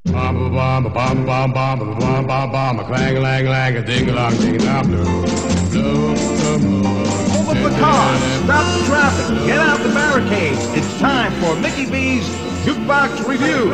Bum bum bum bum bum bum bum bum bum a clang lang lang a ding along ding dong blue blue blue. Hold up the car, stop the traffic, get out the barricades. It's time for Mickey B's Jukebox Review.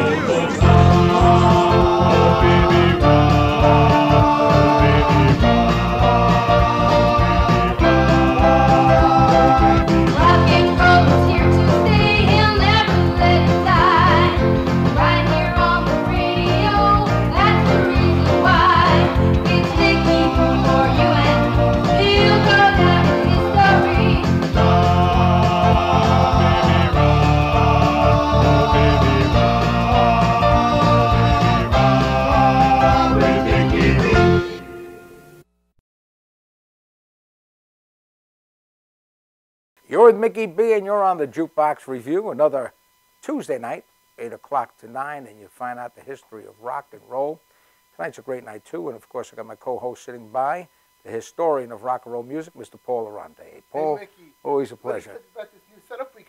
You're with Mickey B, and you're on the Jukebox Review, another Tuesday night, 8 o'clock to 9, and you find out the history of rock and roll. Tonight's a great night, too, and, of course, I got my co-host sitting by, the historian of rock and roll music, Mr. Paul Arante. Hey, Paul, hey, Mickey, always a pleasure.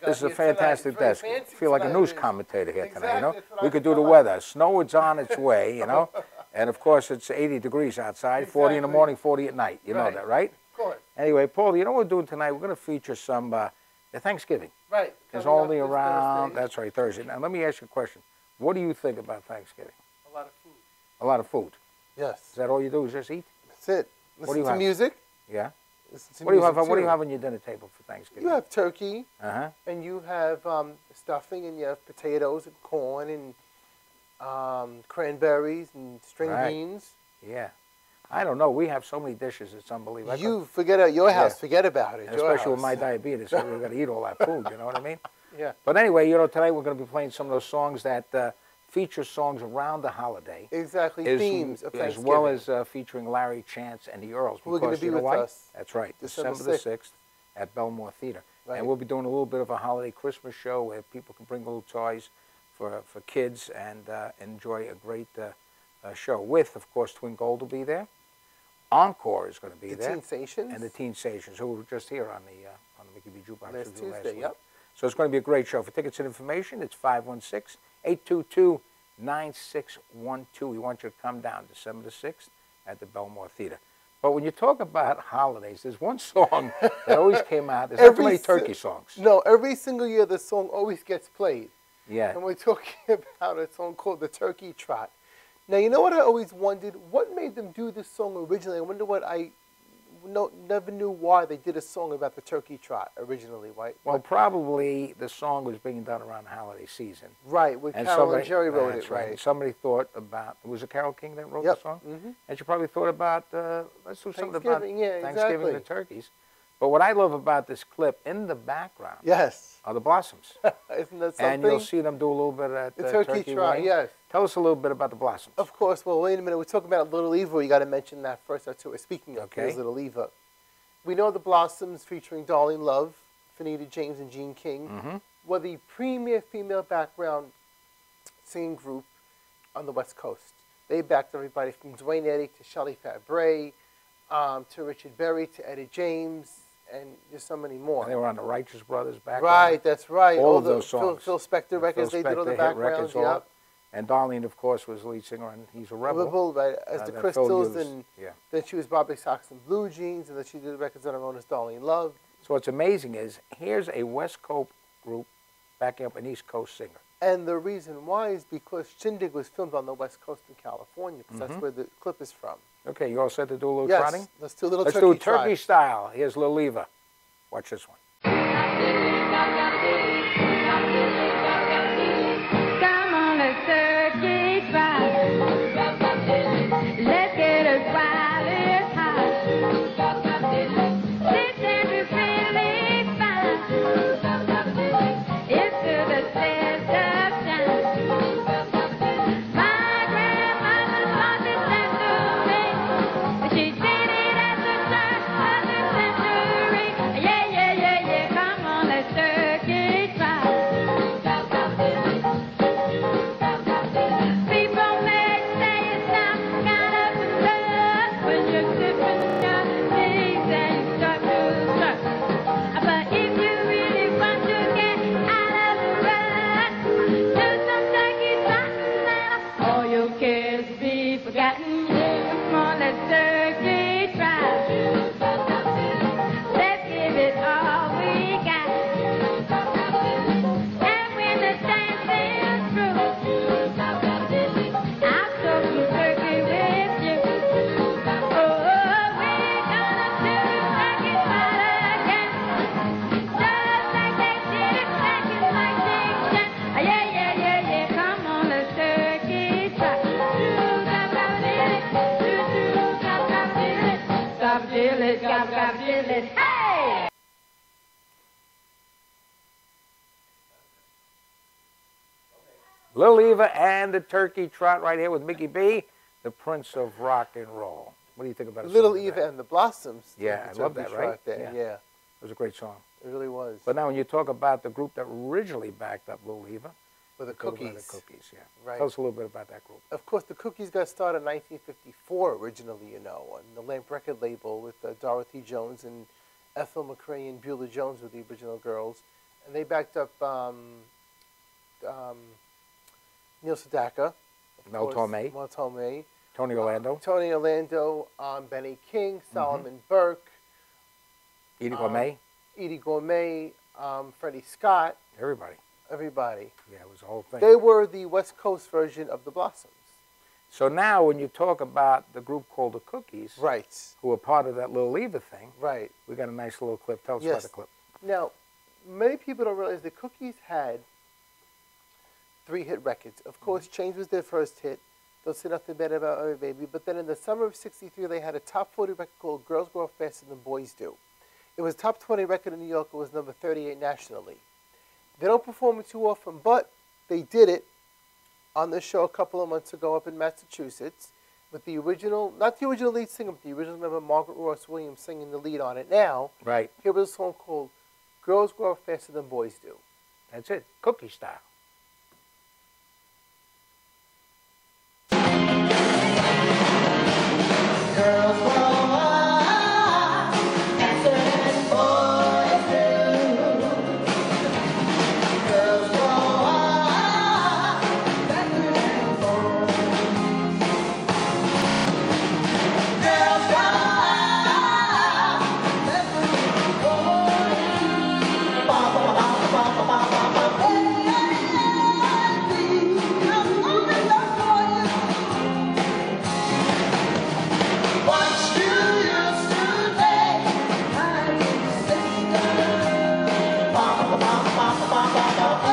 This is a fantastic desk. I feel like a news commentator here tonight, you know? We could do the weather. Snow is on its way, you know? And, of course, it's 80 degrees outside, 40 in the morning, 40 at night. You know that, right? Anyway, Paul, you know what we're doing tonight? We're going to feature some the Thanksgiving. Right. It's only around, that's right, Thursday. Now, let me ask you a question. What do you think about Thanksgiving? A lot of food. A lot of food? Yes. Is that all you do, is just eat? That's it. Listen to music. Yeah. Listen to what do you music have? What do you have on your dinner table for Thanksgiving? You have turkey. Uh-huh. And you have stuffing, and you have potatoes and corn and cranberries and string beans. Yeah. I don't know. We have so many dishes. It's unbelievable. You forget at your house. Forget about it. Especially with my diabetes, so we're going to eat all that food. You know what I mean? Yeah. But anyway, you know, tonight we're going to be playing some of those songs that feature songs around the holiday. Exactly. Themes of Thanksgiving. As well as featuring Larry Chance and the Earls. Who are going to be with us. That's right. December the 6th at Belmore Theater. Right. And we'll be doing a little bit of a holiday Christmas show where people can bring little toys for kids and enjoy a great show. With, of course, Twin Gold will be there. Encore is going to be there. The Teen Stations. And the Teen Stations, who were just here on the Mickey B. Jukebox last Tuesday, week. So it's going to be a great show. For tickets and information, it's 516-822-9612. We want you to come down December the 6th at the Belmore Theater. But when you talk about holidays, there's one song that always came out. There's not too many turkey songs. No, every single year the song always gets played. Yeah. And we're talking about a song called The Turkey Trot. Now, you know what I always wondered? What made them do this song originally? I wonder what never knew why they did a song about the turkey trot originally, right? Well, probably the song was being done around the holiday season. Right, with Carol and Jerry wrote it, right? And somebody thought about, was it Carole King that wrote the song? Mm-hmm. And she probably thought about, let's do something about Thanksgiving and the turkeys. But what I love about this clip, in the background, are the Blossoms. Isn't that something? And you'll see them do a little bit of that the turkey trot, wing. yes. Tell us a little bit about the Blossoms. Of course. Well, wait a minute. We're talking about Little Eva. You got to mention that first. Speaking of Little Eva, we know the Blossoms featuring Darlene Love, Fanita James, and Gene King were the premier female background singing group on the West Coast. They backed everybody from Duane Eddy to Shelley Fabares, to Richard Berry, to Etta James, and there's so many more. And they were on the Righteous Brothers background. Right, that's right. All of those songs. Phil Spector records, they did all the backgrounds. Yep. And Darlene, of course, was the lead singer, and he's a rebel. Right, as the Crystals, and then she was Bobby Sox and Blue Jeans, and then she did records on her own as Darlene Love. So what's amazing is, here's a West Coast group backing up an East Coast singer. And the reason why is because Shindig was filmed on the West Coast in California, because that's where the clip is from. Okay, you all set to do a little yes, trotting? Let's do a little turkey trot. Let's do turkey style. Here's Lil Eva. Watch this one. Come on, let's turkey trot. Let's get us while it's hot. This is really fun. It's to the test of time. My grandmother taught this century. She did it at the turn of the century. Yeah, yeah, yeah, yeah. Come on, let's Diddlers, gobble, gobble, diddlers, hey! Little Eva and the Turkey Trot right here with Mickey B, the Prince of Rock and Roll. What do you think about it? Little Eva and the Blossoms. Yeah, I love that, right? Yeah. It was a great song. It really was. But now when you talk about the group that originally backed up Little Eva, with the Cookies. The Cookies, yeah. Right. Tell us a little bit about that group. Of course, the Cookies got started in 1954 originally, on the Lamp record label with Dorothy Jones and Ethel McRae and Beulah Jones were the original girls. And they backed up Neil Sedaka. Mel Torme. Tony Orlando. Tony Orlando, Benny King, Solomon Burke. Edie Gourmet, Freddie Scott. Everybody. Yeah, it was the whole thing. They were the West Coast version of the Blossoms. So now when you talk about the group called the Cookies, right, who are part of that Little Eva thing, right, we got a nice little clip. Tell us about the clip. Now, many people don't realize the Cookies had 3 hit records. Of course, Change was their first hit. Don't Say Nothing Bad About Oh Baby. But then in the summer of '63, they had a top 40 record called Girls Grow Up Faster Than Boys Do. It was a top 20 record in New York. It was number 38 nationally. They don't perform it too often, but they did it on the show a couple of months ago up in Massachusetts with the original, not the original lead singer, but the original member, Margaret Ross Williams, singing the lead on it now. Right. Here was a song called Girls Grow Up Faster Than Boys Do. That's it. Cookie style. Girls grow up faster than boys do. Girls grow up faster than boys. Girls grow up faster than boys. Ba ba ba ba ba ba ba ba ba. I'm old enough for you. Watch you yesterday, my sister. Ba ba ba ba ba ba ba ba.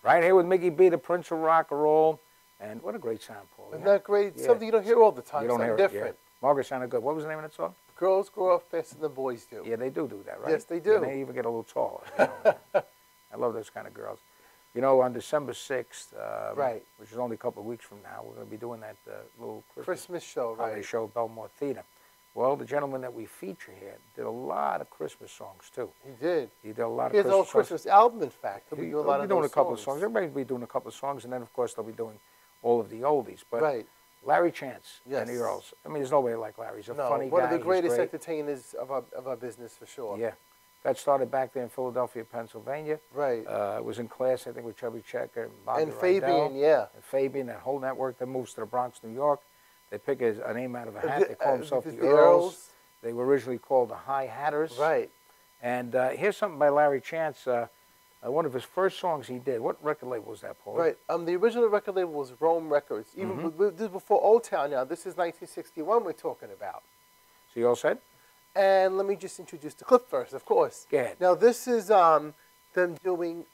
Right here with Mickey B, the Prince of Rock and Roll. And what a great sound, Paul. Isn't that great? Yeah. Something you don't hear all the time. You don't hear different. it, yeah. Margaret sounded good. What was the name of that song? Girls Grow Up Faster Than Boys Do. Yeah, they do that, right? Yes, they do. And they even get a little taller. You know? I love those kind of girls. You know, on December 6th, right, which is only a couple of weeks from now, we're going to be doing that little Christmas show, holiday show at Belmore Theater. Well, the gentleman that we feature here did a lot of Christmas songs, too. He did. He did a lot of Christmas songs. He has a whole Christmas album, in fact. He'll be doing a lot of those songs. a couple of songs. Everybody will be doing a couple of songs, and then, of course, they'll be doing all of the oldies. But right. Larry Chance and the Earls. I mean, there's nobody like Larry. He's a funny guy. One of the greatest entertainers of our business, for sure. Yeah. That started back there in Philadelphia, Pennsylvania. Right. It was in class, I think, with Chubby Checker and Bobby Fabian, yeah. And Fabian, that whole network that moves to the Bronx, New York. They pick a name out of a hat. They call themselves the Earls. They were originally called the High Hatters. Right. And here's something by Larry Chance, one of his first songs he did. What record label was that, Paul? Right. The original record label was Rome Records. Even this is before Old Town now. This is 1961 we're talking about. So you all set? And let me just introduce the clip first, of course. Go ahead. Now, this is them doing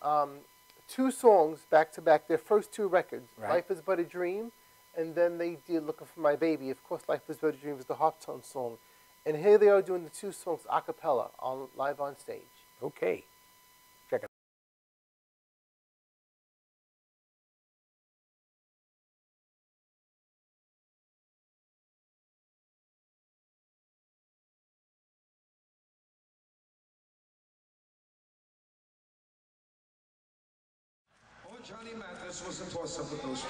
2 songs back-to-back, their first 2 records. Right. Life is But a Dream, and then they did Looking for My Baby. Of course, Life is But a Dream is the Harptone song. And here they are doing the 2 songs a cappella, live on stage. Okay. Check it. Johnny Mathis was a toss-up with those.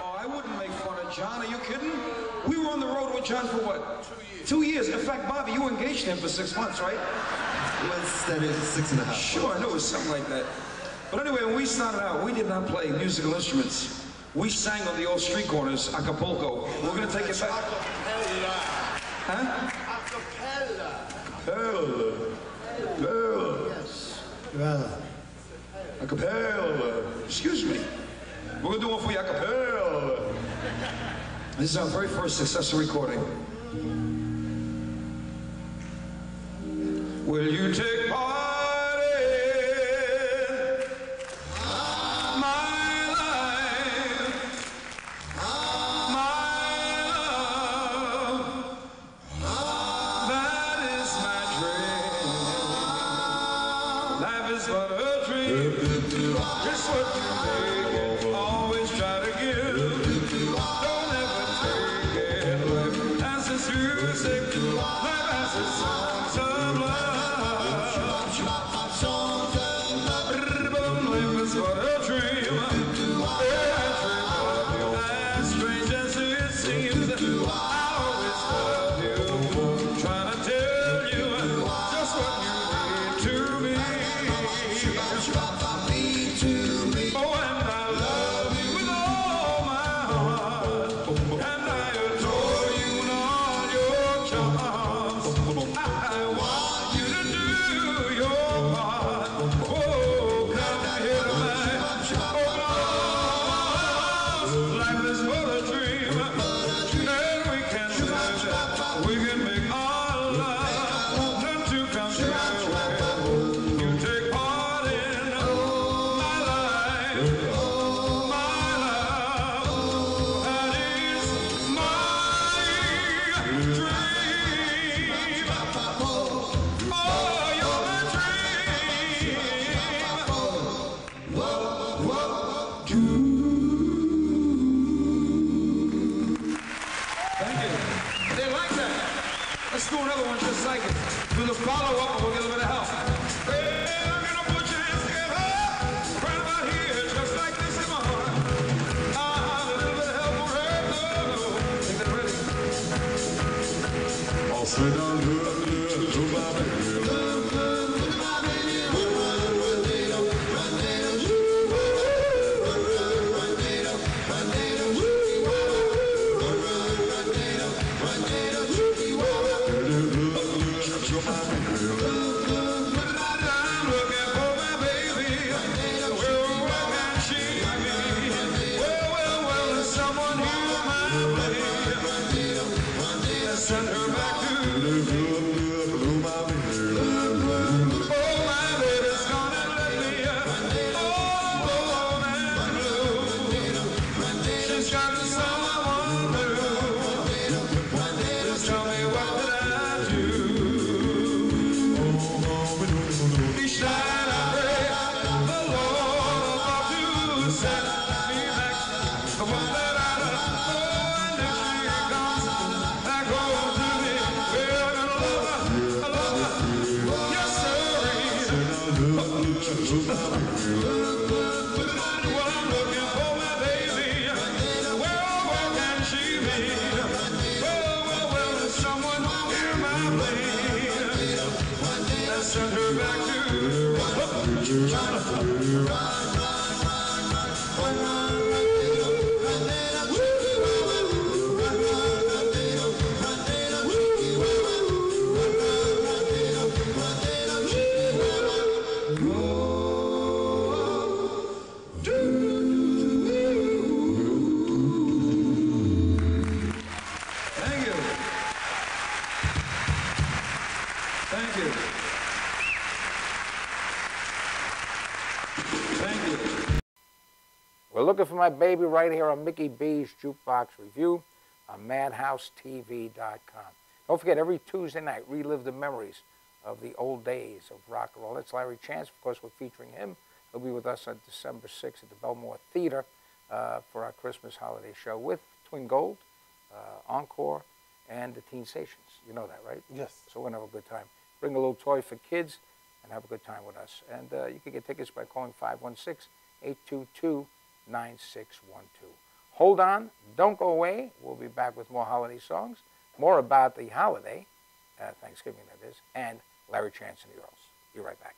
Oh, I wouldn't make fun of John. Are you kidding? We were on the road with John for what? 2 years. 2 years. In fact, Bobby, you engaged him for 6 months, right? Well, instead of 6.5. Sure, I knew it was something like that. But anyway, when we started out, we did not play musical instruments. We sang on the old street corners, Acapulco. We're going to take it back. Huh? Acapella. Acapella. Yes. Well. Acapella. Excuse me. We're going to do one for you, acapella. This is our very first successful recording. Will you take part in my life, my love? That is my dream. Life is but a dream. Just what you make, always try to give. Don't ever take it. Life has its music, life has its songs of love. Life is but a dream. As strange as it seems, I always love you. Trying to tell you just what you mean to me. Let's do another one just like it. Do the follow-up and we'll get a little bit of help. Hey, I'm gonna put your hands together. Right about here, just like this in my heart. A little bit of help will hurt. No. Think they're ready? I'll sit down to my baby. Send her back to the We're looking for my baby right here on Mickey B's Jukebox Review on MadhouseTV.com. Don't forget, every Tuesday night, relive the memories of the old days of rock and roll. That's Larry Chance. Of course, we're featuring him. He'll be with us on December 6th at the Belmore Theater for our Christmas holiday show with Twin Gold, Encore, and the Teen Stations. You know that, right? Yes. So we're going to have a good time. Bring a little toy for kids and have a good time with us. And you can get tickets by calling 516-822-9612. Hold on. Don't go away. We'll be back with more holiday songs, more about the holiday, Thanksgiving that is, and Larry Chance and the Earls. Be right back.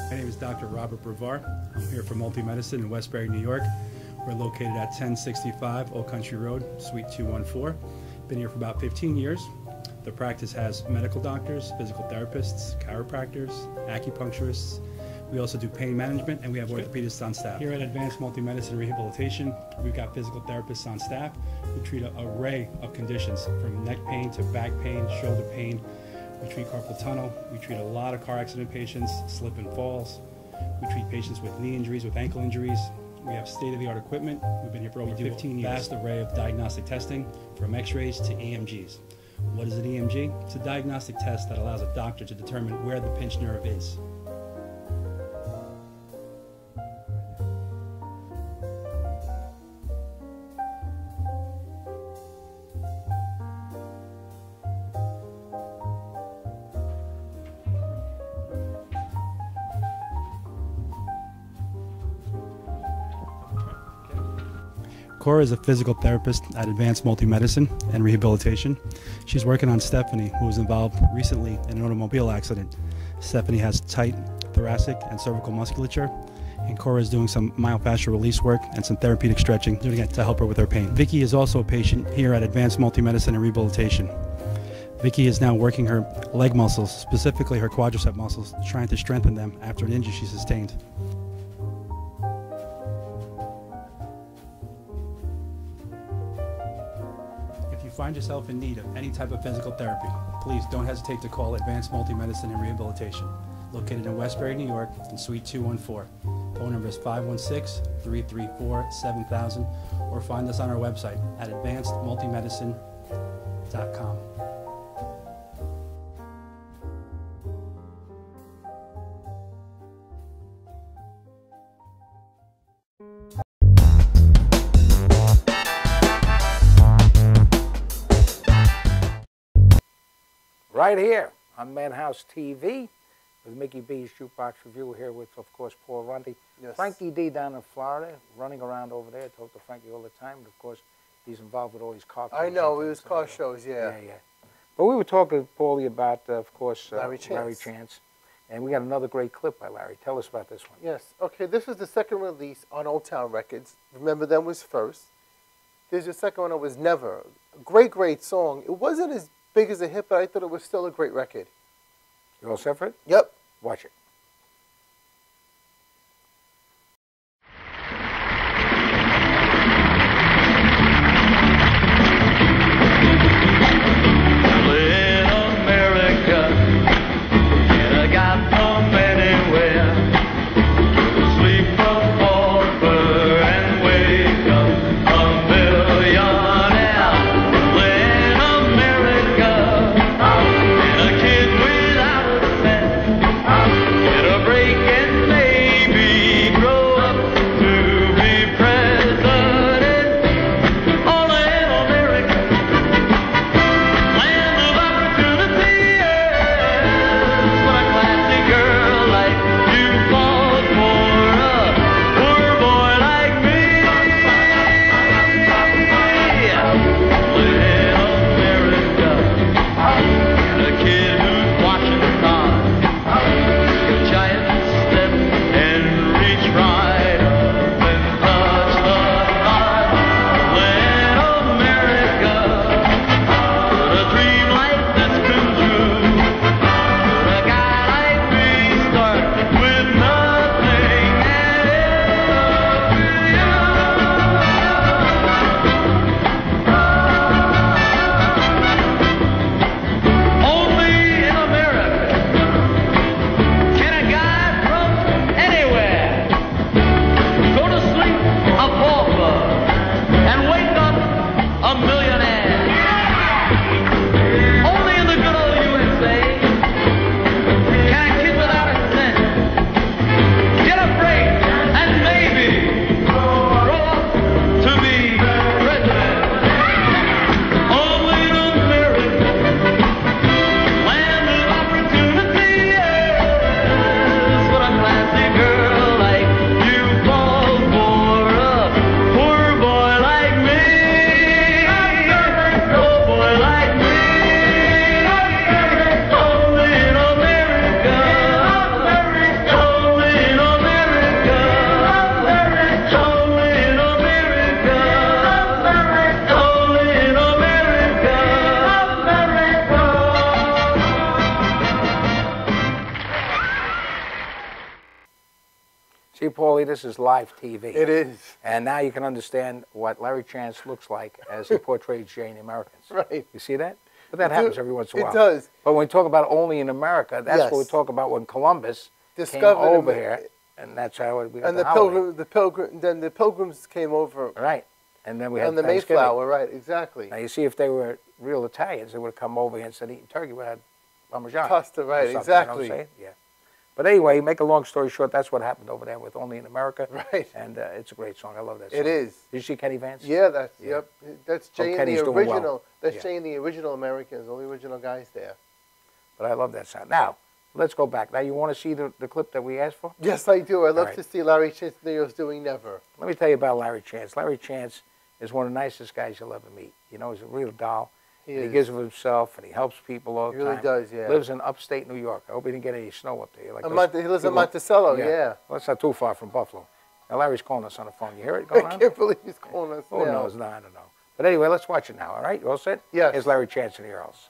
My name is Dr. Robert Brevard. I'm here for Multi-Medicine in Westbury, New York. We're located at 1065 Old Country Road, Suite 214. Been here for about 15 years. The practice has medical doctors, physical therapists, chiropractors, acupuncturists. We also do pain management, and we have orthopedists on staff. Here at Advanced Multi-Medicine Rehabilitation, we've got physical therapists on staff who treat an array of conditions, from neck pain to back pain, shoulder pain. We treat carpal tunnel. We treat a lot of car accident patients, slip and falls. We treat patients with knee injuries, with ankle injuries. We have state-of-the-art equipment. We've been here for over 15 years. Vast array of diagnostic testing, from x-rays to EMGs. What is an EMG? It's a diagnostic test that allows a doctor to determine where the pinched nerve is. Cora is a physical therapist at Advanced Multi-Medicine and Rehabilitation. She's working on Stephanie, who was involved recently in an automobile accident. Stephanie has tight thoracic and cervical musculature, and Cora is doing some myofascial release work and some therapeutic stretching, doing it to help her with her pain. Vicky is also a patient here at Advanced Multi-Medicine and Rehabilitation. Vicky is now working her leg muscles, specifically her quadricep muscles, trying to strengthen them after an injury she sustained. If you find yourself in need of any type of physical therapy, please don't hesitate to call Advanced Multi-Medicine and Rehabilitation, located in Westbury, New York, in Suite 214. Phone number is 516-334-7000, or find us on our website at advancedmultimedicine.com. Right here on Madhouse TV with Mickey B's Jukebox Review, here with, of course, Paul Runty. Yes. Frankie D down in Florida, running around over there. I talk to Frankie all the time. And, of course, he's involved with all these car shows. I know, it was car shows, yeah. Yeah. But we were talking, Paulie, about, of course, Larry Chance. And we got another great clip by Larry. Tell us about this one. Yes. Okay, this was the second release on Old Town Records. Remember Them was first. There's your second one, It Was Never. A great, great song. It wasn't as big as a hit, but I thought it was still a great record. You all set for it? Yep. Watch it. Paulie, this is live TV. It is. And now you can understand what Larry Chance looks like as he portrays Jay in the Americans. Right. You see that? But that happens every once in a while. It does. But when we talk about only in America, that's what we talk about when Columbus came over here, and that's how we got and the Pilgrims came over. Right. And then we had the Mayflower, right, exactly. Now, you see, if they were real Italians, they would have come over here instead of eating turkey, we had Parmesan. Pasta, right, exactly. You know what I'm saying? Yeah. But anyway, make a long story short, that's what happened over there with Only in America. Right. And it's a great song. I love that song. It is. Did you see Kenny Vance? Yeah, yep. That's Jay in the original. Well. That's Jay in the original Americans, all the original guys there. But I love that sound. Now, let's go back. Now, you want to see the clip that we asked for? Yes, I do. I'd love to see Larry Chance and the Heroes doing Never. Let me tell you about Larry Chance. Larry Chance is one of the nicest guys you'll ever meet. You know, he's a real doll. He gives of himself, and he helps people all the time. He really does, yeah. Lives in upstate New York. I hope he didn't get any snow up there. He lives in Monticello, yeah. Well, it's not too far from Buffalo. Now, Larry's calling us on the phone. You hear it going on? I can't believe he's calling us Who knows? No, I don't know. But anyway, let's watch it now, all right? You all set? Yes. Here's Larry Chance and the Heroes.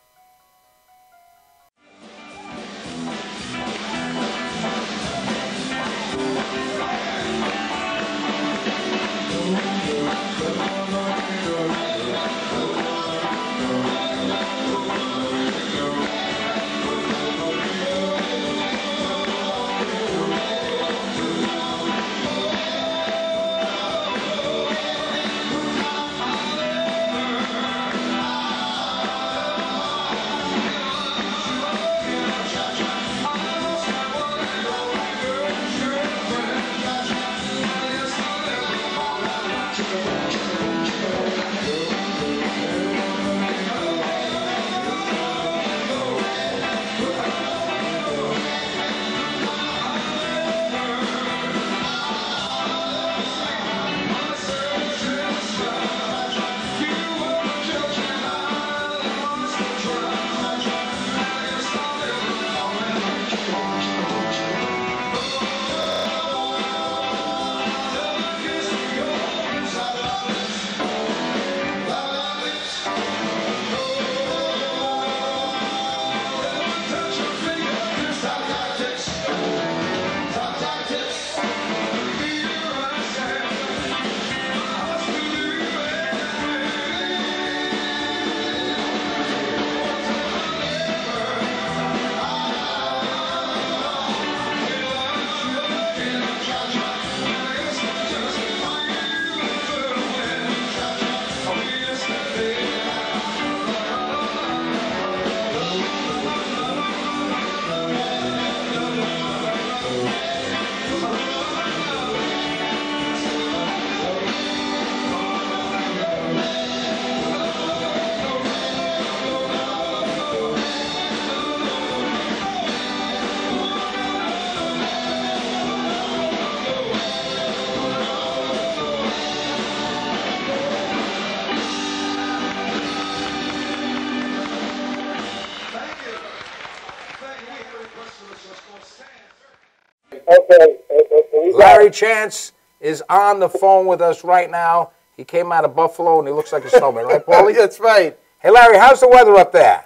Larry Chance is on the phone with us right now. He came out of Buffalo, and he looks like a snowman, right, Paulie? That's right. Hey, Larry, how's the weather up there?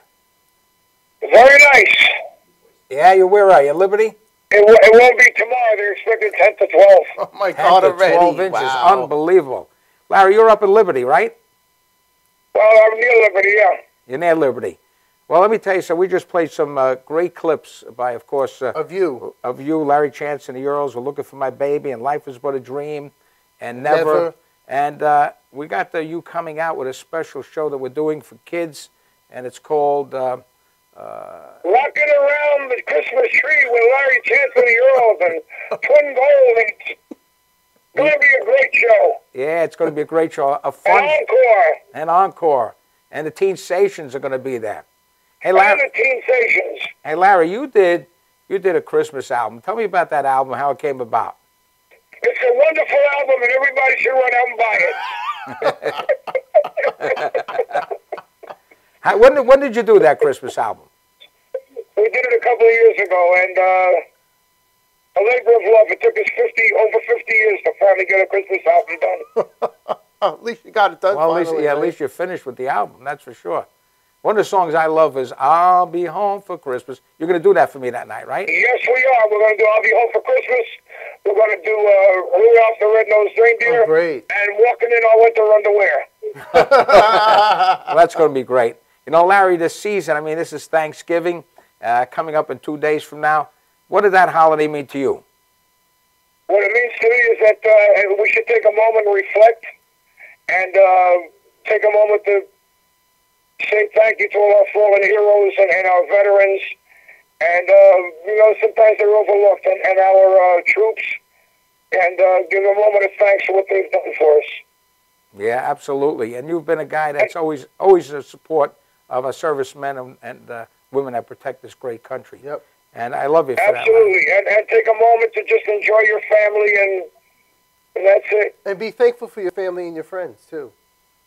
Very nice. Yeah, where are you, Liberty? It won't be tomorrow. They're expecting 10 to 12. Oh, my God, 10 to 12 inches. Wow. Unbelievable. Larry, you're up in Liberty, right? Well, I'm near Liberty, yeah. You're near Liberty. Well, let me tell you, so we just played some great clips by, of course... Of you, Larry Chance and the Earls. We're Looking for My Baby, and Life is But a Dream, and Never. And we got you coming out with a special show that we're doing for kids, and it's called... Rocking Around the Christmas Tree with Larry Chance and the Earls and Twin Gold. And it's going to be a great show. Yeah, it's going to be a great show. A fun... An encore. And the Teen Stations are going to be there. Hey, Larry. And the Teen Stations. Hey, Larry, you did a Christmas album. Tell me about that album, how it came about. It's a wonderful album, and everybody should run out and buy it. When did you do that Christmas album? We did it a couple of years ago, and a labor of love. It took us over 50 years to finally get a Christmas album done. At least you got it done. Well, at least you're finished with the album. That's for sure. One of the songs I love is "I'll Be Home for Christmas." You're going to do that for me that night, right? Yes, we are. We're going to do "I'll Be Home for Christmas." We're going to do Rudolph the Red-Nosed Reindeer. Oh, great. And walking in our winter underwear. Well, that's going to be great. You know, Larry, this season, I mean, this is Thanksgiving coming up in 2 days from now. What did that holiday mean to you? What it means to me is that we should take a moment and reflect and take a moment to say thank you to all our fallen heroes and our veterans. And, you know, sometimes they're overlooked, and our troops, and give a moment of thanks for what they've done for us. Yeah, absolutely. And you've been a guy that's always a support of our servicemen and women that protect this great country. Yep. And I love you for Absolutely. that. And take a moment to just enjoy your family, and that's it. And be thankful for your family and your friends, too.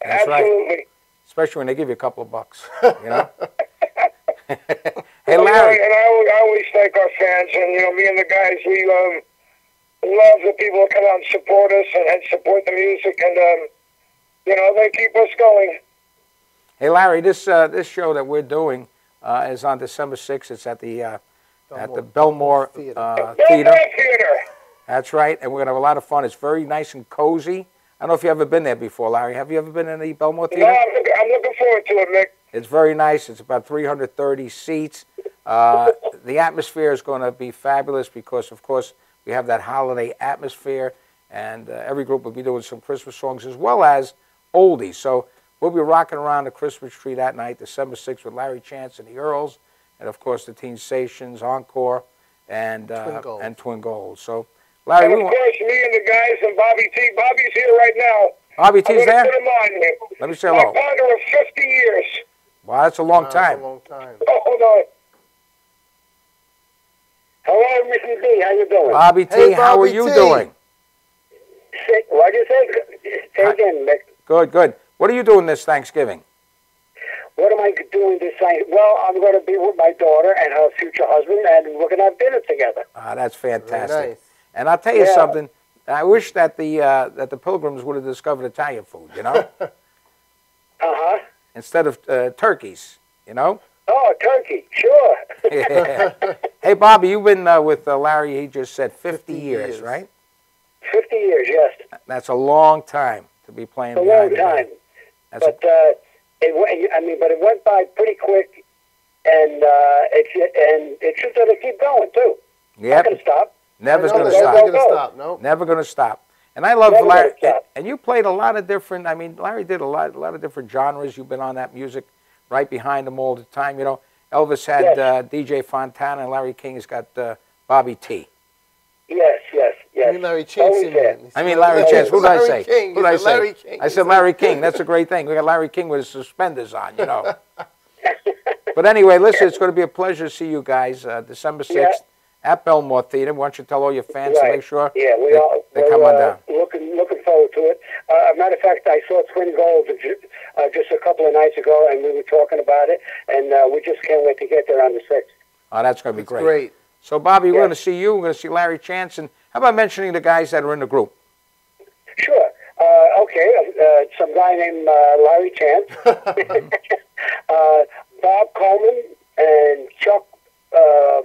That's Absolutely. right. Especially when they give you a couple of bucks, you know? Hey, Well, Larry. and I always thank our fans, and, you know, me and the guys, we love the people that come out and support us and support the music, and, you know, they keep us going. Hey, Larry, this show that we're doing is on December 6th. It's at the Belmore Theater. That's right, and we're going to have a lot of fun. It's very nice and cozy. I don't know if you've ever been there before, Larry. Have you ever been in the Belmore Theater? No, I'm looking forward to it, Mick. It's very nice. It's about 330 seats. The atmosphere is going to be fabulous because, of course, we have that holiday atmosphere, and every group will be doing some Christmas songs as well as oldies. So we'll be rocking around the Christmas tree that night, December 6th, with Larry Chance and the Earls, and, of course, the Teen Stations, Encore, and Twin Gold. So, Larry, and of course, me and the guys and Bobby T. Bobby's here right now. Bobby T's there? Put him on here. Let me say hello. My partner of 50 years. Wow, that's a long time. That's a long time. Oh, hold on. Hello, Mickey B. How you doing? Bobby T, Hey, how are Bobby you T. doing? What'd you say? Say again, Mick. Good, good. What are you doing this Thanksgiving? What am I doing this night? Well, I'm going to be with my daughter and her future husband, and we're going to have dinner together. Ah, that's fantastic. Very nice. And I'll tell you something. I wish that the Pilgrims would have discovered Italian food, you know? Uh-huh. Instead of turkeys, you know? Oh, turkey, sure. Yeah. Hey, Bobby, you've been with Larry, he just said 50 years, right? 50 years, yes. That's a long time to be playing A behind long time. That's But, it went by pretty quick, and it's just going to keep going, too. Yep. Not going to stop. Never going to Never stop. gonna stop. No. Never going to stop. And I love Never Larry. gonna stop. And you played a lot of different. I mean, Larry did a lot of different genres. You've been on that music, right behind him all the time. You know, Elvis had DJ Fontana, and Larry King has got Bobby T. Yes. I mean Larry Chance. I mean Larry Chance. Who did I say? King. Who did I say? Larry King. I said Larry King. That's a great thing. We got Larry King with his suspenders on, you know. But anyway, listen, it's going to be a pleasure to see you guys December 6th at Belmore Theater. Why don't you tell all your fans to make sure they come on down. Looking forward to it. Matter of fact, I saw Twin Gold just a couple of nights ago, and we were talking about it, and we just can't wait to get there on the 6th. Oh, that's going to be great. Great. So, Bobby, we're going to see you. We're going to see Larry Chance. And how about mentioning the guys that are in the group? Sure. Okay. Some guy named Larry Chance, Bob Coleman, and Chuck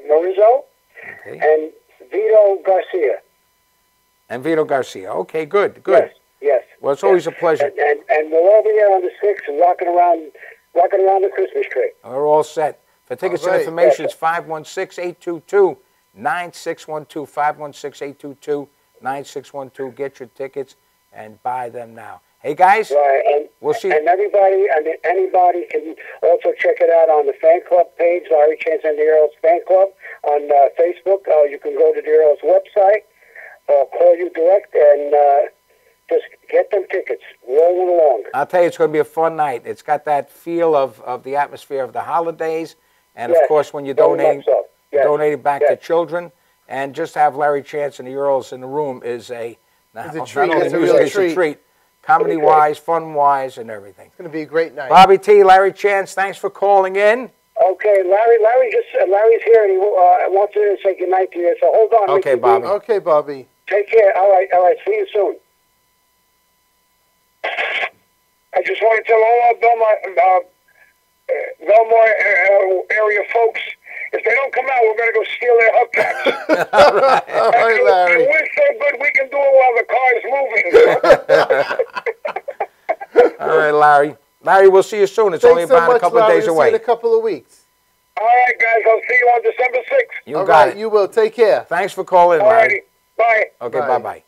Marizzo, and Vito Garcia. And Vito Garcia. Okay, good. Yes. Well, it's always a pleasure. And we'll all be there on the 6th and rocking around the Christmas tree. We're all set. For tickets and information, it's 516-822-9612. 516-822-9612. Get your tickets and buy them now. Hey, guys. Right, and we'll see. And anybody can also check it out on the fan club page, Larry Chance and the Earls Fan Club on Facebook. You can go to the Earls website, call you direct, and just get them tickets. Rolling along. I'll tell you, it's going to be a fun night. It's got that feel of the atmosphere of the holidays, and of course, when you're donating back to children, and just have Larry Chance and the Earls in the room is a treat. Comedy-wise, fun-wise, and everything. It's going to be a great night. Bobby T, Larry Chance, thanks for calling in. Okay, Larry's here, and he wants to say goodnight to you, so hold on. Okay, Bobby. Okay, Bobby. Take care. All right, see you soon. I just want to tell all our Belmore area folks If they don't come out, we're going to go steal their hubcaps. All right, Larry. And we're so good, we can do it while the car's moving. All right, Larry. Larry, we'll see you soon. It's Thanks only so about much, a couple Larry. of days See you away. in a couple of weeks. All right, guys. I'll see you on December 6th. You All got right, it. you will. Take care. Thanks for calling, All Larry. righty. Bye. Okay, Bye. bye-bye.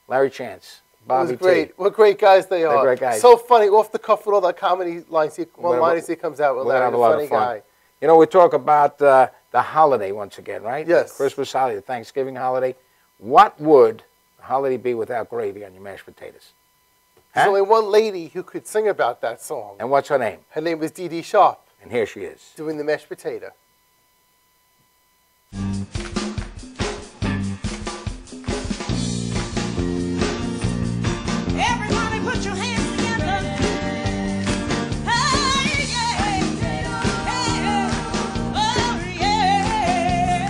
Larry Chance. It Bobby was great. T. What great guys they are. great guys. So funny, off the cuff with all that comedy lines. One-liners he comes out with. We're going to have Larry, a lot funny of fun. guy. You know, we talk about the holiday once again, right? Yes. The Christmas holiday, the Thanksgiving holiday. What would a holiday be without gravy on your mashed potatoes? There's Huh? only one lady who could sing about that song. And what's her name? Her name was Dee Dee Sharp, And here she is. doing the mashed potato. Everybody put your hands together. Hey, yeah. Hey, oh, yeah.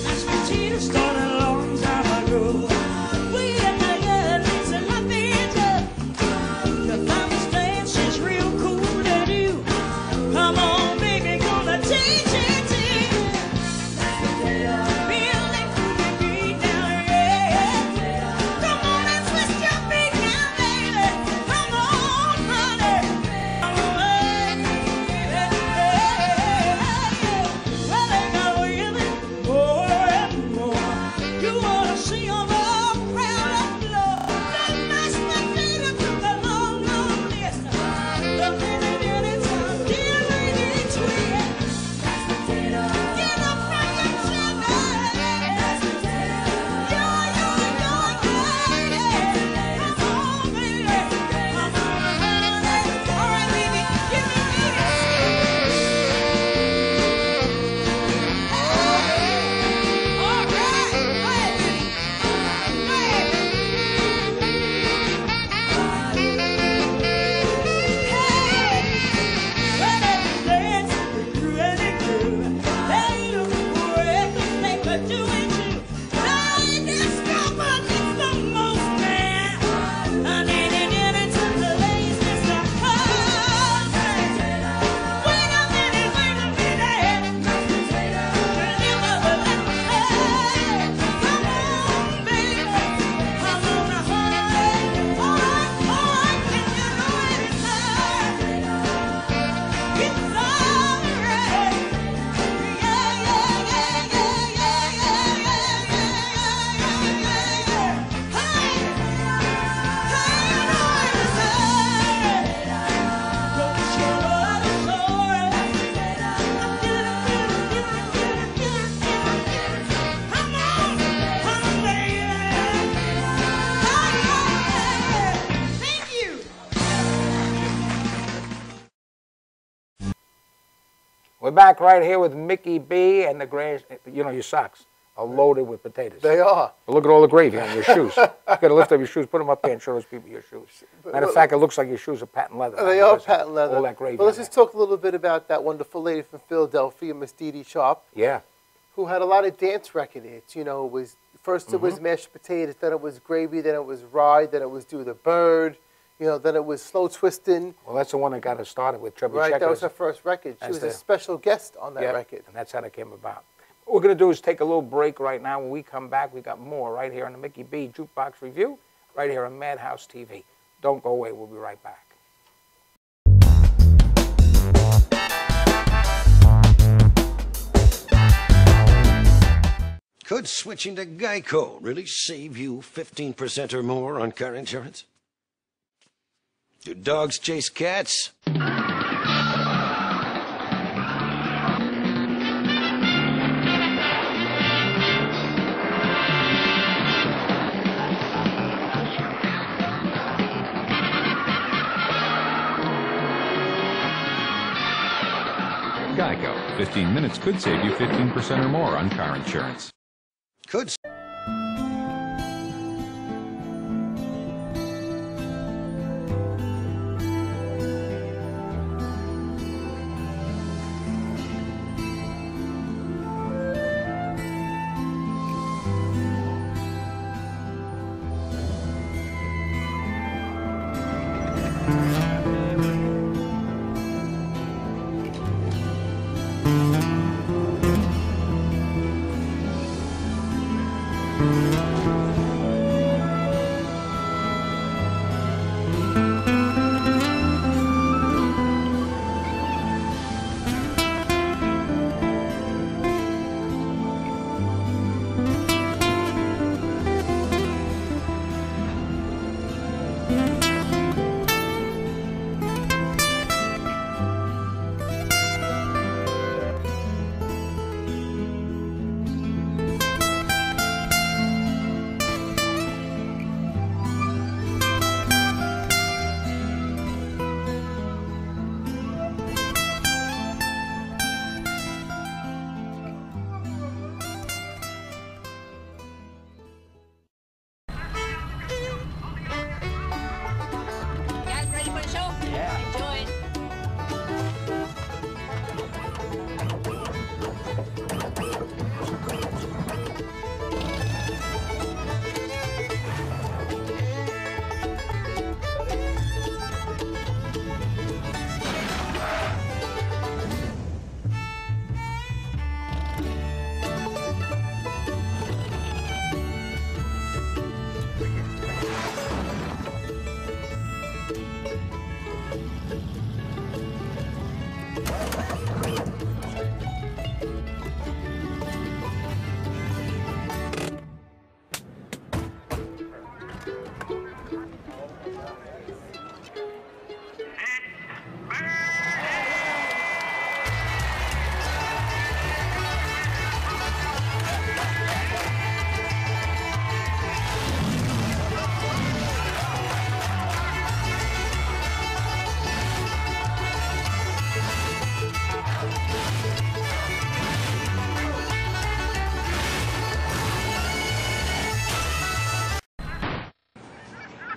Mashed potatoes started a long time ago. We in the early and I've been tough. The farmer's dance is real cool to do. Come on, baby, gonna teach it to you. Build it, cool it, beat down, yeah. Come on and twist your feet now, baby. Come on, honey. Come on, well, they got women more and more. You wanna see 'em all proud of love. That mashed potato took a long, long list. The minute it's time, dear lady, twist. Get up from your chair, mashed potato. Yeah. Come on, baby. Come on, honey. All right, baby, give me all right. Thank you. We're back right here with Mickey B. and the grand. You know, your socks are loaded with potatoes. They are. But look at all the gravy on your shoes. You got to lift up your shoes, put them up there, and show those people your shoes. Matter of fact, it looks like your shoes are patent leather. They are patent leather. All that gravy. Well, let's on just talk a little bit about that wonderful lady from Philadelphia, Miss Dee Dee Sharp, there. Yeah. who had a lot of dance record hits. You know, it was first it Mm-hmm. was mashed potatoes, then it was gravy, then it was ride, then it was do the bird, you know, then it was slow twisting. Well, that's the one that got us started with Chubby Right, Checkers. that was her first record. She That's was a the- special guest on that Yep, record. And that's how that came about. What we're going to do is take a little break right now. When we come back, we got more right here on the Mickey B Jukebox Review, right here on Madhouse TV. Don't go away. We'll be right back. Could switching to Geico really save you 15% or more on car insurance? Do dogs chase cats? Geico. 15 minutes could save you 15% or more on car insurance. Could.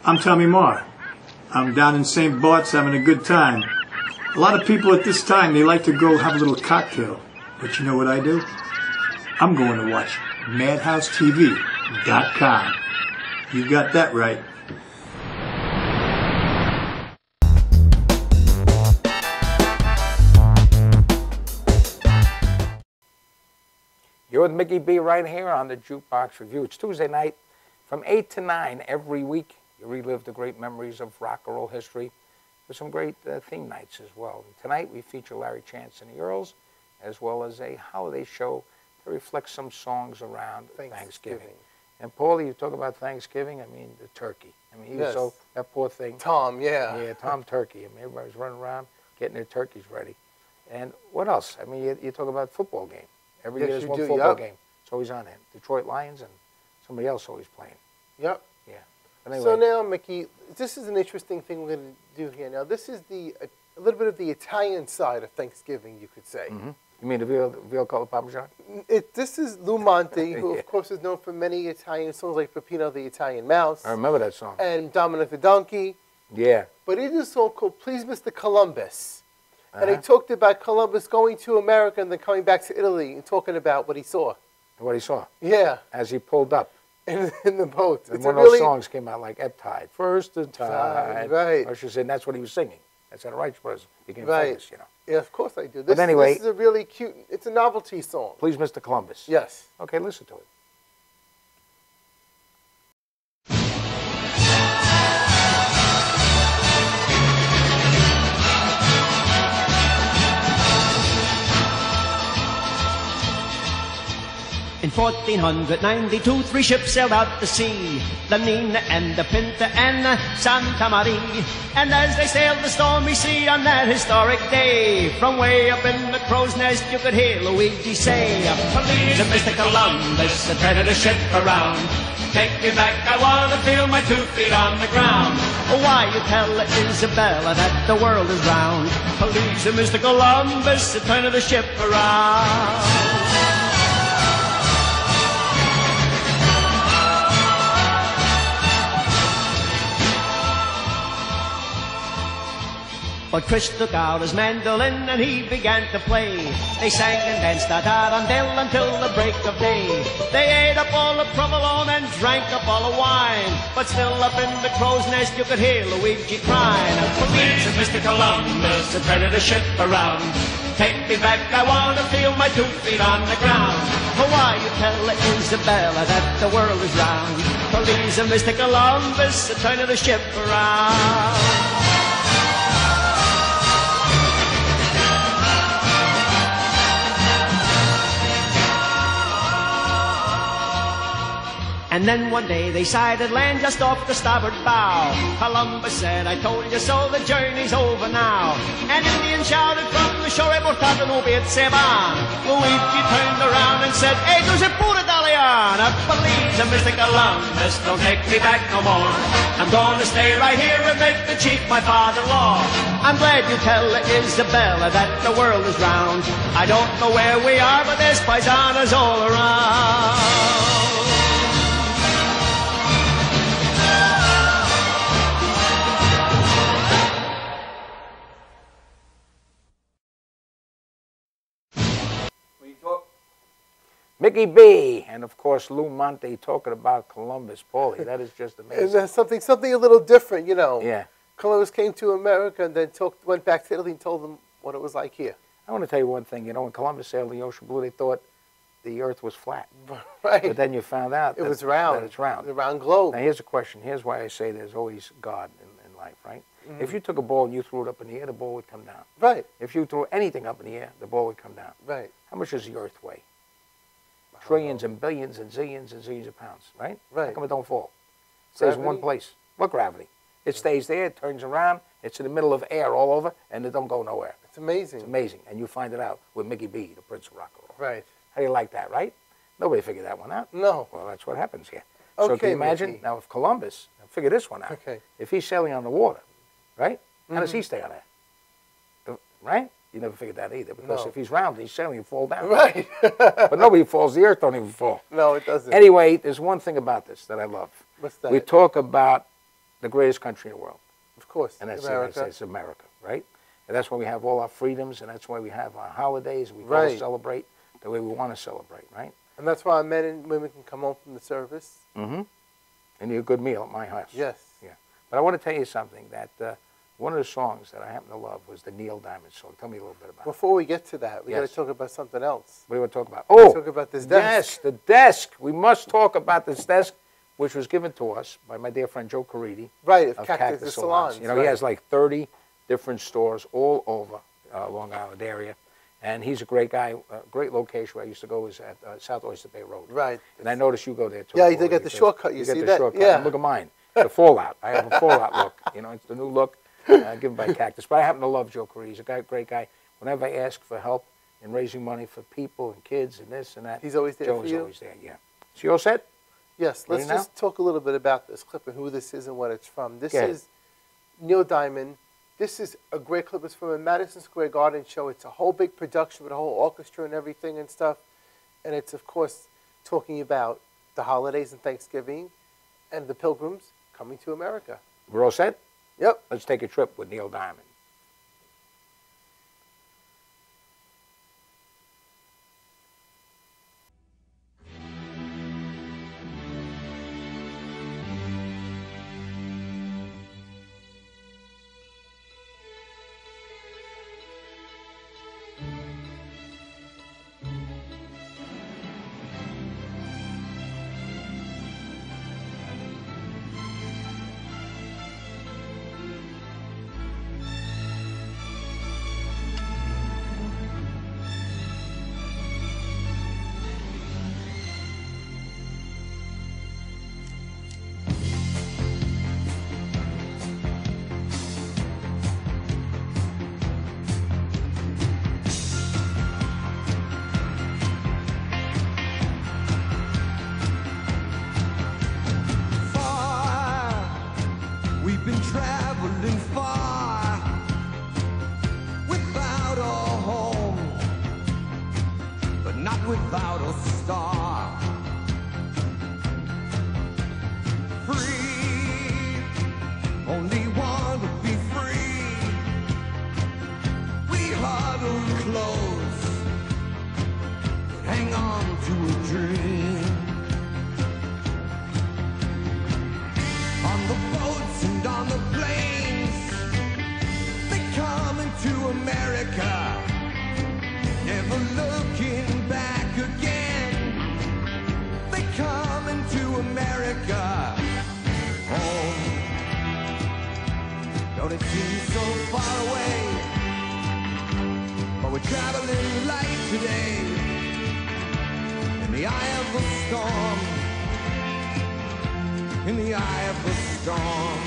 I'm Tommy Marr. I'm down in St. Bart's having a good time. A lot of people at this time, they like to go have a little cocktail. But you know what I do? I'm going to watch MadhouseTV.com. You got that right. You're with Mickey B right here on the Jukebox Review. It's Tuesday night from 8 to 9 every week. You relive the great memories of rock and roll history with some great theme nights as well. And tonight we feature Larry Chance and the Earls, as well as a holiday show that reflects some songs around Thanksgiving. And Paulie, you talk about Thanksgiving, I mean the turkey. I mean, he was so, that poor thing. Tom, yeah. Yeah, Tom Turkey. I mean, everybody's running around getting their turkeys ready. And what else? I mean, you talk about football game. Every year there's one football game. It's always on it. Detroit Lions and somebody else always playing. Yep. Yeah. But anyway. So now, Mickey, this is an interesting thing we're going to do here. Now, this is a little bit of the Italian side of Thanksgiving, you could say. Mm-hmm. You mean the veal colored Parmesan? This is Lou Monte, who, of course, is known for many Italian songs like Peppino the Italian Mouse. I remember that song. And Dominic the Donkey. Yeah. But he did a song called Please Mr. Columbus. And he talked about Columbus going to America and then coming back to Italy and talking about what he saw. What he saw? Yeah. As he pulled up. In the boat. And one of those songs came out like Ebb Tide. First the tide. Right. I should say, and that's what he was singing. That's how the Wright Brothers became right. famous, you know. Yeah, of course I do. But anyway. This is a really cute, it's a novelty song. Please, Mr. Columbus. Yes. Okay, listen to it. In 1492, 3 ships sailed out to sea, the Nina and the Pinta and the Santa Maria. And as they sailed the stormy sea on that historic day, from way up in the crow's nest you could hear Luigi say, "Please, Mr. Columbus, turn the ship around. Take me back, I want to feel my 2 feet on the ground. Why, you tell Isabella that the world is round. Please, Mr. Columbus, turn the ship around." But Chris took out his mandolin and he began to play. They sang and danced da-da-dum-dill until the break of day. They ate up all the provolone and drank up all the wine. But still up in the crow's nest you could hear Luigi crying, "Please, Mr. Columbus, turn the ship around. Take me back, I want to feel my 2 feet on the ground. Why, you tell Isabella that the world is round. Please, Mr. Columbus, turn the ship around." And then one day they sighted land just off the starboard bow. Columbus said, "I told you so, the journey's over now." An Indian shouted from the shore, "E portato nubi et se van." Luigi turned around and said, "Hey, tu sei pure Italiano. Please, Mr. Columbus, don't take me back no more. I'm gonna stay right here and make the chief my father-in-law. I'm glad you tell Isabella that the world is round. I don't know where we are, but there's paisanos all around." Mickey B. And, of course, Lou Monte talking about Columbus. Paulie, that is just amazing. And something a little different, you know. Yeah. Columbus came to America and then went back to Italy and told them what it was like here. I want to tell you one thing. You know, when Columbus sailed the ocean blue, they thought the earth was flat. Right. But then you found out it was round. That it's round. The round globe. Now, here's a question. Here's why I say there's always God in life, right? Mm-hmm. If you took a ball and you threw it up in the air, the ball would come down. Right. If you threw anything up in the air, the ball would come down. Right. How much does the earth weigh? Trillions and billions and zillions of pounds, right? Right. How come it don't fall? Stays in one place. What gravity? It stays there, it turns around, it's in the middle of air all over, and it don't go nowhere. It's amazing. It's amazing. And you find it out with Mickey B, the Prince of Rock and Roll. Right. How do you like that, right? Nobody figured that one out. No. Well, that's what happens here. Okay, so can you imagine? Mickey. Now, if Columbus, figure this one out. Okay. If he's sailing on the water, right? How does he stay on there? Right? You never figured that either, because No. if he's round, he's sailing, he'll fall down. Right. But nobody falls. The earth don't even fall. No, it doesn't. Anyway, there's one thing about this that I love. What's that? We talk about the greatest country in the world. Of course, And that's America. It's America, right? And that's why we have all our freedoms, and that's why we have our holidays, and we all Right. celebrate the way we want to celebrate, right? And that's why men and women can come home from the service. Mm-hmm. And eat a good meal at my house. Yes. Yeah. But I want to tell you something, that one of the songs that I happen to love was the Neil Diamond song. Tell me a little bit about it. Before we get to that, we got Yes. to talk about something else. What do you want to talk about? Let's Oh, talk about this yes, desk. the desk. We must talk about this desk, which was given to us by my dear friend Joe Caridi. Right, of of Cactus Salons. Salons, You know, right. he has like 30 different stores all over Long Island area. And he's a great guy. Great location where I used to go was at South Oyster Bay Road. Right. And I noticed you go there too. Yeah, you Corey, get the because shortcut. You get see the that? shortcut. Yeah. And look at mine. The Fallout. I have a Fallout look. You know, it's the new look given by Cactus. But I happen to love Joe Caridi. He's a great guy. Whenever I ask for help in raising money for people and kids and this and that, He's always there Joe for is you? always there, yeah. So you all set? Yes, let's Ready now? just talk a little bit about this clip and who this is and what it's from. This Go ahead. is Neil Diamond. This is a great clip. It's from a Madison Square Garden show. It's a whole big production with a whole orchestra and everything and stuff. And it's, of course, talking about the holidays and Thanksgiving and the pilgrims coming to America. We're all set? Yep. Let's take a trip with Neil Diamond. We've been traveling far without a home, but not without a star. Free, only want to be free. We huddle close, hang on to a dream. On the boats and on the planes, they come into America, never looking back again. They come into America, home. Don't it seem so far away? But we're traveling light today, in the eye of the storm. In the eye of the storm,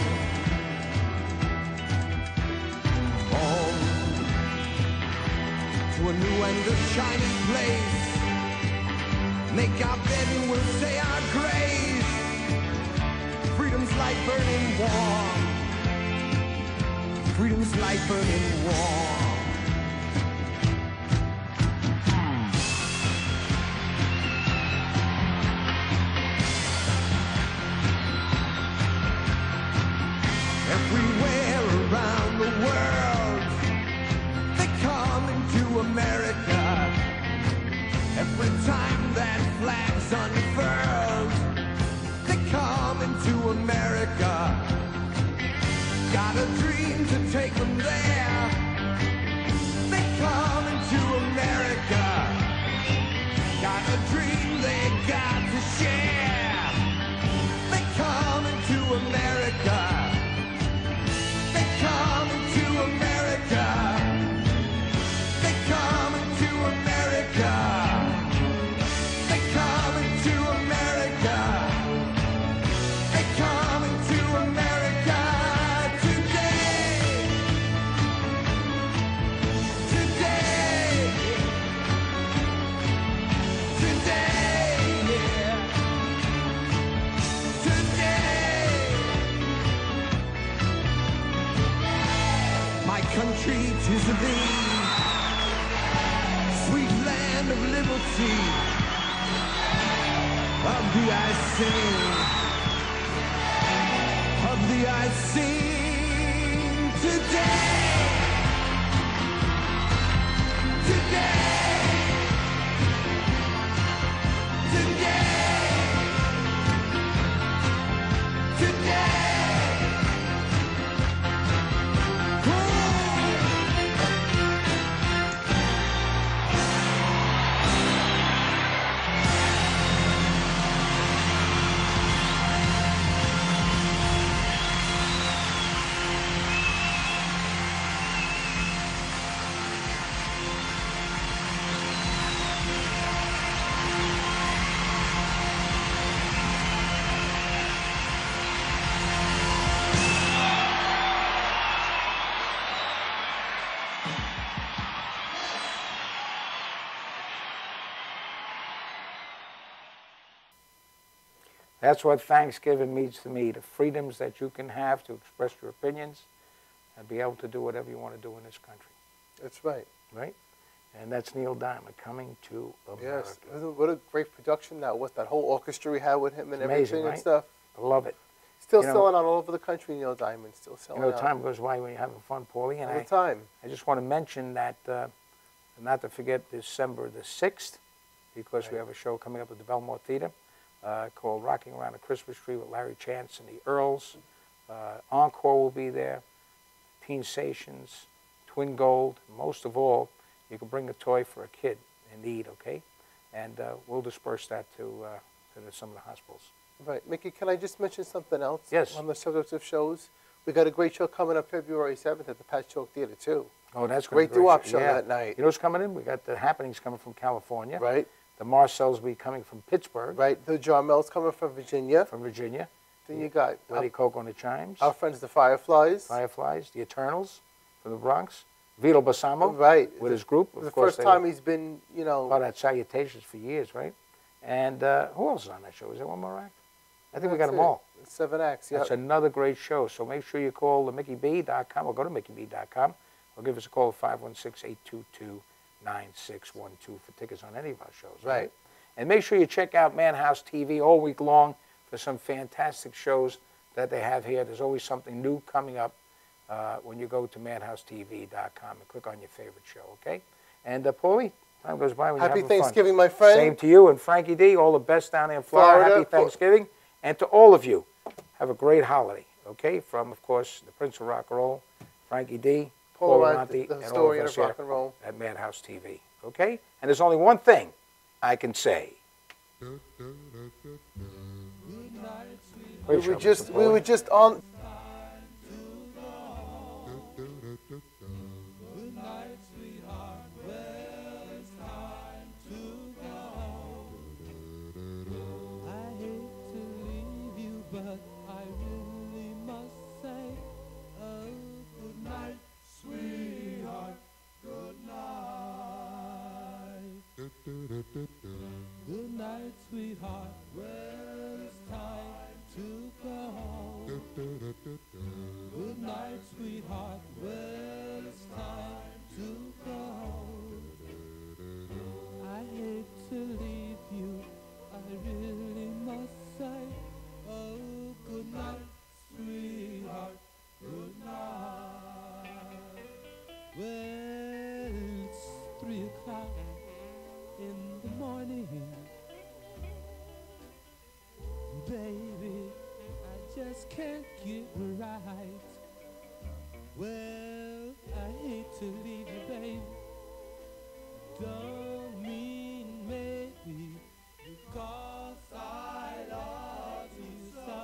home to a new and a shining place. Make our bed and we'll say our grace. Freedom's light burning warm. Freedom's light burning warm. Everywhere around the world, they come into America. Every time that flag's unfurled, they come into America. Got a dream to take them there. They come into America. Got a dream they got to share. They come into America. They come into America. They come into America. They come into America. They come country 'tis of thee, sweet land of liberty. Of thee I sing, of thee I sing today. That's what Thanksgiving means to me, the freedoms that you can have to express your opinions and be able to do whatever you want to do in this country. That's right. Right? And that's Neil Diamond coming to America. Yes. What a great production that was, that whole orchestra we had with him and It's everything amazing, right? and stuff. I love it. Still You know- selling out all over the country, Neil Diamond. Still selling out. time goes by when you're having fun, Paulie. And All the time. I just want to mention that, not to forget December the 6th, because we have a show coming up at the Belmore Theater called Rocking Around a Christmas Tree with Larry Chance and the Earls. Encore will be there, Teen Stations, Twin Gold. Most of all, you can bring a toy for a kid in need, okay? And we'll disperse that to some of the hospitals. Right. Mickey, can I just mention something else? Yes. On the subject of shows, we got a great show coming up February 7th at the Patchogue Theater, too. Oh, that's great gonna be doo-wop show that night. You know what's coming in? We got the Happenings coming from California. Right. The Marcells will be coming from Pittsburgh. Right. The Jarmels coming from Virginia. From Virginia. Then you got Lenny Coke on the chimes. our friends, the Fireflies. Fireflies, the Eternals from the Bronx. Vito Bassamo. Right. With his group. The Of course, first time he's been, you know. part of Salutations for years, right? And who else is on that show? Is there one more act? I think we got them all. 7 acts, yeah. That's another great show. So make sure you call the MickeyB.com or go to MickeyB.com or give us a call at 516-822-9612 for tickets on any of our shows. Right. And make sure you check out Madhouse TV all week long for some fantastic shows that they have here. There's always something new coming up when you go to MadhouseTV.com and click on your favorite show, okay? And Paulie, time goes by when you're Happy having Thanksgiving, fun. my friend. Same to you and Frankie D. All the best down there in Florida. Florida. Happy Thanksgiving. And to all of you, have a great holiday, okay? From, of course, the Prince of Rock and Roll, Frankie D., Paul Aranti, the and all of historian us of here rock and roll. at Madhouse TV, okay? And there's only one thing I can say. We were just on. But I really must say, oh, good night, sweetheart, good night. Good night, sweetheart, well, it's time to go home. Good night, sweetheart, well, it's time to go home. I hate to leave you, I really must say, oh, good night, sweetheart, good night. Well, it's 3 o'clock in the morning. Baby, I just can't get right. Well, I hate to leave you, baby. Don't mean maybe, because I love you so.